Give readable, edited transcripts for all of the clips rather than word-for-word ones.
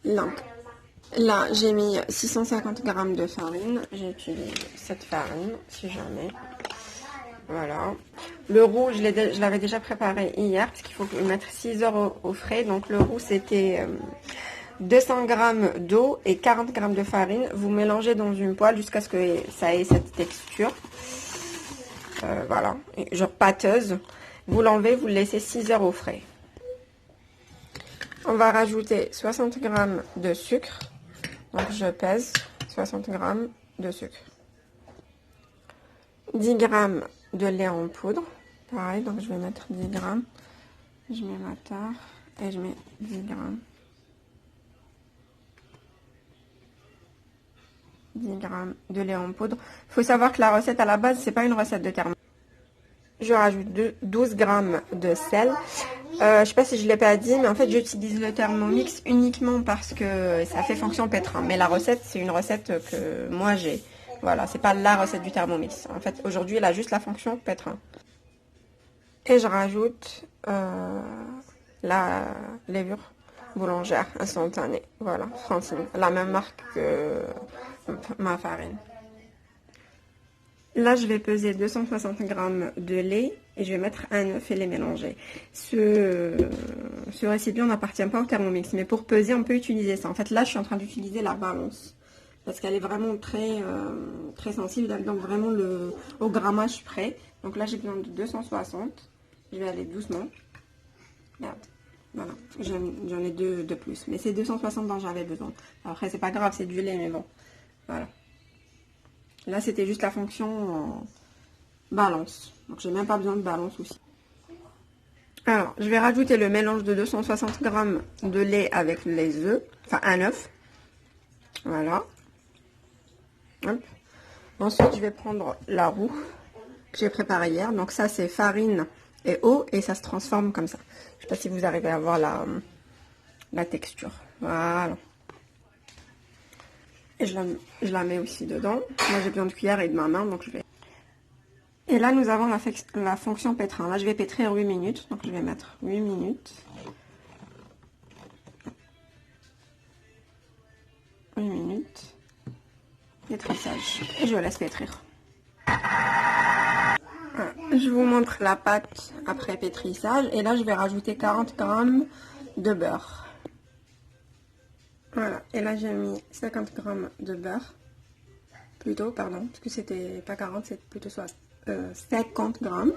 Donc, là, j'ai mis 650 grammes de farine. J'utilise cette farine, si jamais. Voilà. Le roux, je l'avais déjà préparé hier, parce qu'il faut mettre 6 heures au frais. Donc, le roux, c'était 200 grammes d'eau et 40 grammes de farine. Vous mélangez dans une poêle jusqu'à ce que ça ait cette texture. Voilà, genre pâteuse. Vous l'enlevez, vous le laissez 6 heures au frais. On va rajouter 60 grammes de sucre. Donc je pèse 60 grammes de sucre. 10 grammes de lait en poudre. Pareil, donc je vais mettre 10 grammes. Je mets ma tare et je mets 10 grammes. 10 grammes de lait en poudre. Il faut savoir que la recette à la base, c'est pas une recette de thermomix. Je rajoute 12 grammes de sel. Je sais pas si je l'ai pas dit, mais en fait j'utilise le Thermomix uniquement parce que ça fait fonction pétrin. Mais la recette, c'est une recette que moi j'ai. Voilà, c'est pas la recette du Thermomix. En fait, aujourd'hui, elle a juste la fonction pétrin. Et je rajoute la levure boulangère instantanée. Voilà, Francine. La même marque que ma farine. Là, je vais peser 260 grammes de lait et je vais mettre un œuf et les mélanger. Ce récipient n'appartient pas au Thermomix, mais pour peser, on peut utiliser ça. En fait, là, je suis en train d'utiliser la balance parce qu'elle est vraiment très sensible, donc vraiment au grammage près. Donc là, j'ai besoin de 260. Je vais aller doucement. Merde. Voilà, j'en ai deux de plus. Mais c'est 260 dont j'avais besoin. Après, c'est pas grave, c'est du lait, mais bon. Voilà. Là, c'était juste la fonction balance. Donc, j'ai même pas besoin de balance aussi. Alors, je vais rajouter le mélange de 260 grammes de lait avec les œufs. Enfin, un œuf. Voilà. Hop. Ensuite, je vais prendre la roux que j'ai préparée hier. Donc, ça, c'est farine et eau. Et ça se transforme comme ça. Je sais pas si vous arrivez à voir la texture. Voilà. Et je la mets aussi dedans. Moi, j'ai besoin de cuillère et de ma main. Donc, je vais... Et là, nous avons la fonction pétrin. Là, je vais pétrir 8 minutes. Donc, je vais mettre 8 minutes. 8 minutes. Pétrissage. Et je laisse pétrir. Voilà. Je vous montre la pâte après pétrissage. Et là, je vais rajouter 40 grammes de beurre. Voilà. Et là, j'ai mis 50 grammes de beurre. Plutôt, pardon. Parce que c'était pas 40, c'est plutôt 50 grammes.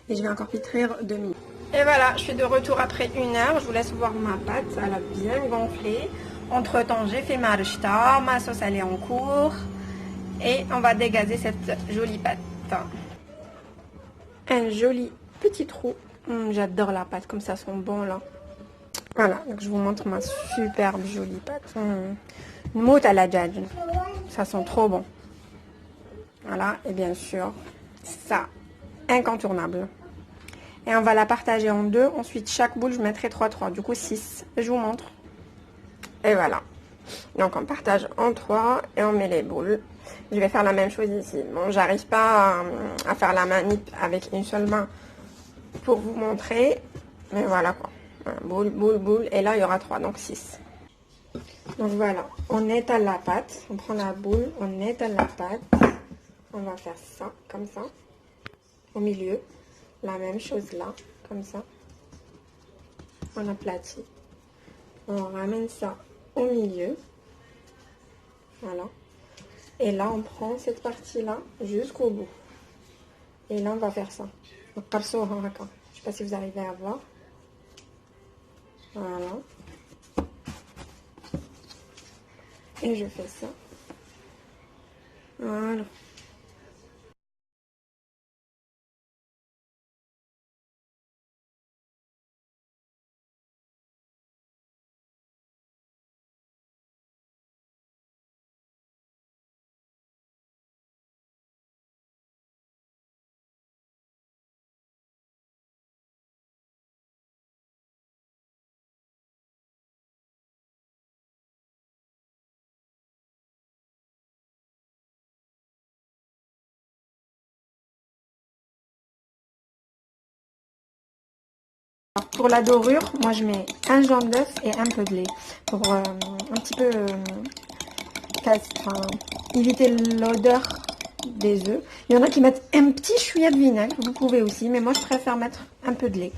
Et je vais encore pétrir 2 minutes. Et voilà, je suis de retour après 1 heure. Je vous laisse voir ma pâte. Elle a bien gonflé. Entre temps, j'ai fait ma rechta. Ma sauce, elle est en cours. Et on va dégazer cette jolie pâte. Un joli petit trou. J'adore la pâte, comme ça sent bon là. Voilà, donc je vous montre ma superbe jolie pâte. Mout à la djadj. Ça sent trop bon. Voilà, et bien sûr, ça, incontournable. Et on va la partager en deux. Ensuite, chaque boule, je mettrai 3. Du coup, 6. Je vous montre. Et voilà. Donc, on partage en 3 et on met les boules. Je vais faire la même chose ici. Bon, j'arrive pas à faire la manip avec une seule main pour vous montrer. Mais voilà quoi. Voilà, boule, boule, boule. Et là, il y aura 3, donc 6. Donc voilà, on étale la pâte. On prend la boule, on étale la pâte. On va faire ça, comme ça. Au milieu. La même chose là, comme ça. On aplatit. On ramène ça au milieu. Voilà. Et là, on prend cette partie-là jusqu'au bout. Et là, on va faire ça. Donc, perso, je ne sais pas si vous arrivez à voir. Voilà. Et je fais ça. Voilà. Alors, pour la dorure, moi je mets un jaune d'œuf et un peu de lait pour un petit peu éviter l'odeur des œufs. Il y en a qui mettent un petit chouïa de vinaigre, vous pouvez aussi, mais moi je préfère mettre un peu de lait.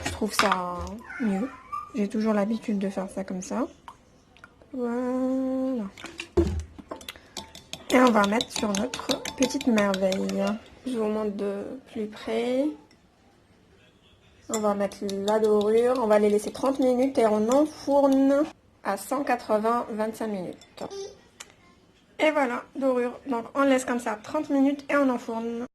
Je trouve ça mieux. J'ai toujours l'habitude de faire ça comme ça. Voilà. Et on va mettre sur notre petite merveille. Je vous montre de plus près. On va mettre la dorure. On va les laisser 30 minutes et on enfourne à 180, 25 minutes. Et voilà, dorure. Donc on laisse comme ça 30 minutes et on enfourne.